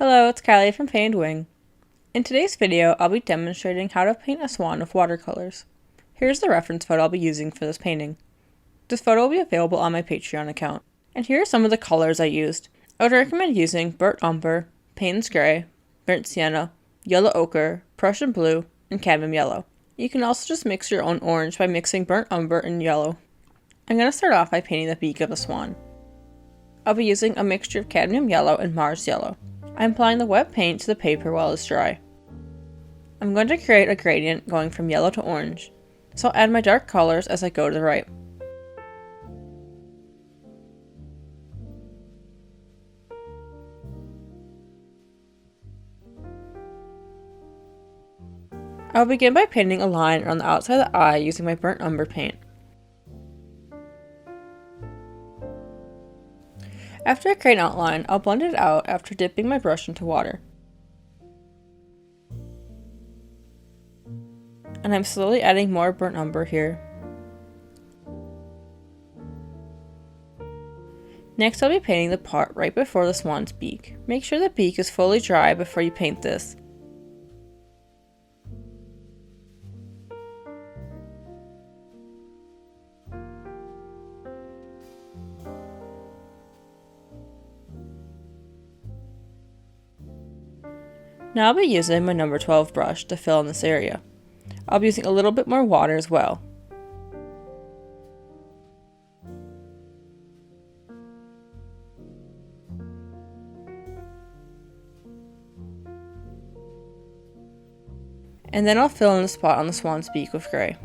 Hello, it's Kylie from Painted Wing. In today's video, I'll be demonstrating how to paint a swan with watercolors. Here's the reference photo I'll be using for this painting. This photo will be available on my Patreon account. And here are some of the colors I used. I would recommend using burnt umber, Payne's gray, burnt sienna, yellow ochre, Prussian blue, and cadmium yellow. You can also just mix your own orange by mixing burnt umber and yellow. I'm going to start off by painting the beak of the swan. I'll be using a mixture of cadmium yellow and Mars yellow. I'm applying the wet paint to the paper while it's dry. I'm going to create a gradient going from yellow to orange, so I'll add my dark colors as I go to the right. I'll begin by painting a line around the outside of the eye using my burnt umber paint. After I create an outline, I'll blend it out after dipping my brush into water. And I'm slowly adding more burnt umber here. Next, I'll be painting the part right before the swan's beak. Make sure the beak is fully dry before you paint this. Now I'll be using my number 12 brush to fill in this area. I'll be using a little bit more water as well. And then I'll fill in the spot on the swan's beak with gray.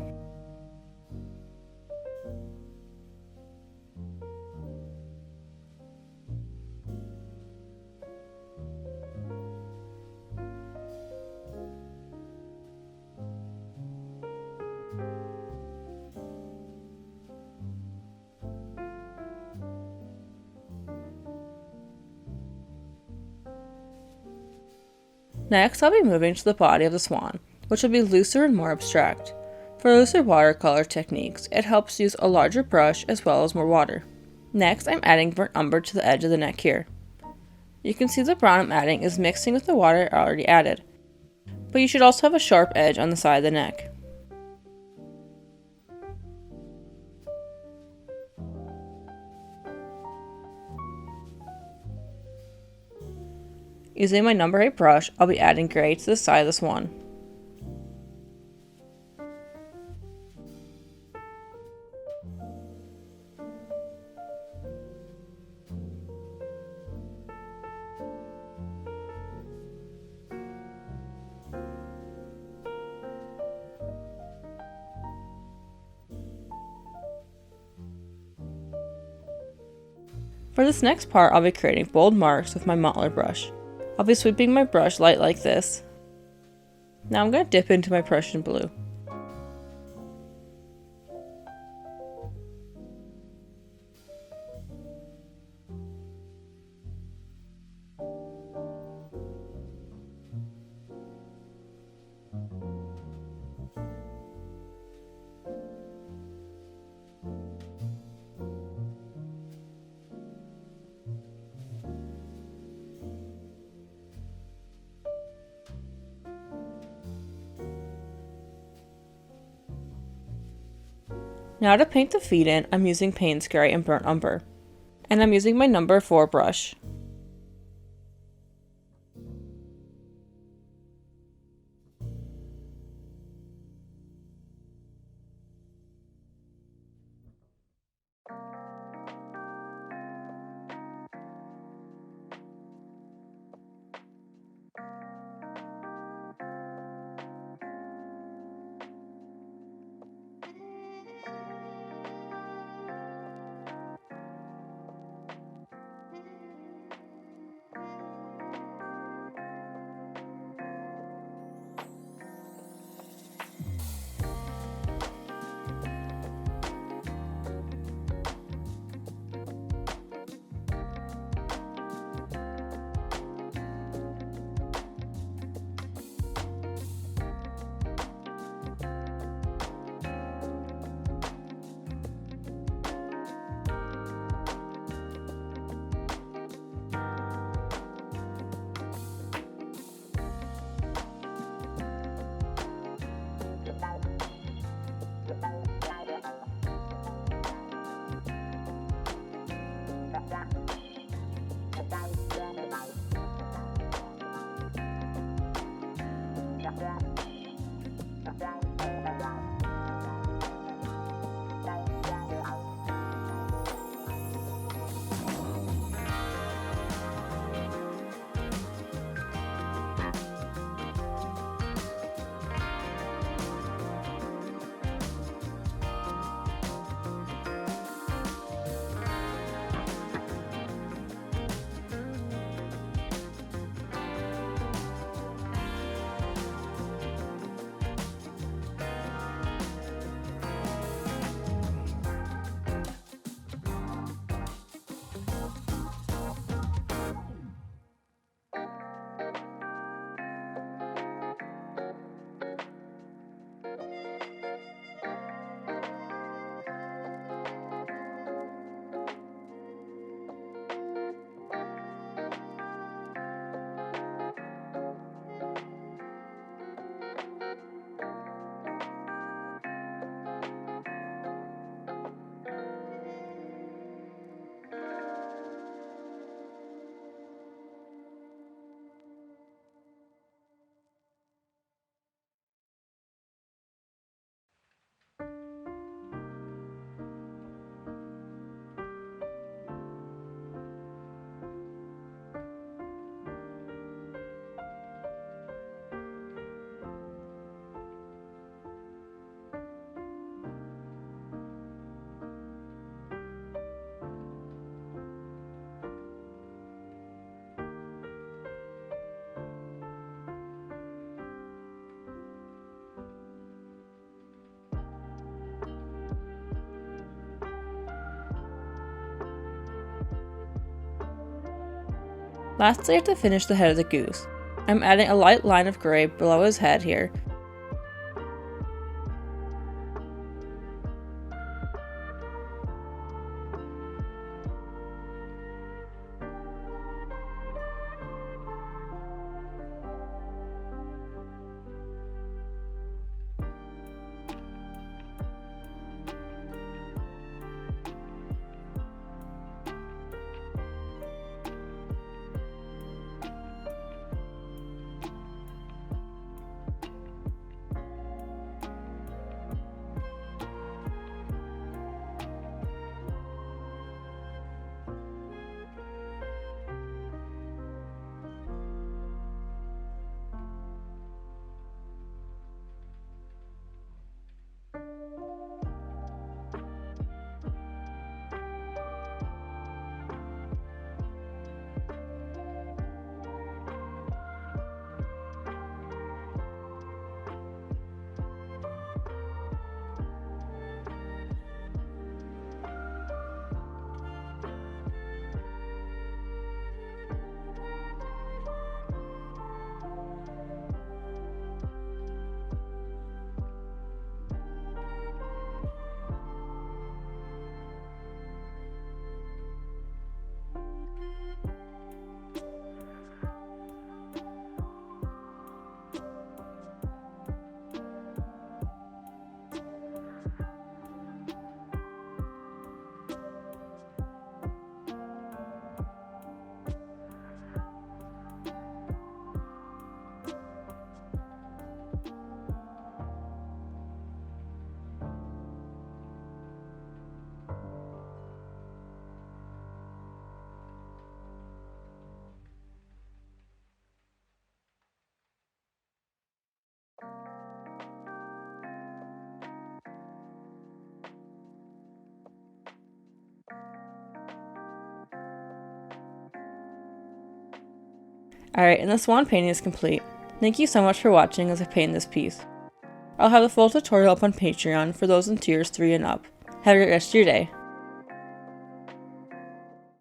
Next, I'll be moving to the body of the swan, which will be looser and more abstract. For looser watercolor techniques, it helps use a larger brush as well as more water. Next, I'm adding burnt umber to the edge of the neck here. You can see the brown I'm adding is mixing with the water I already added, but you should also have a sharp edge on the side of the neck. Using my number 8 brush, I'll be adding gray to the side of the swan. For this next part, I'll be creating bold marks with my modeler brush. I'll be sweeping my brush light like this. Now I'm going to dip into my Prussian blue. Now to paint the feet in, I'm using Payne's gray and burnt umber. And I'm using my number 4 brush. Lastly, I have to finish the head of the goose. I'm adding a light line of gray below his head here. Alright, and the swan painting is complete. Thank you so much for watching as I paint this piece. I'll have the full tutorial up on Patreon for those in tiers 3 and up. Have a great rest of your day.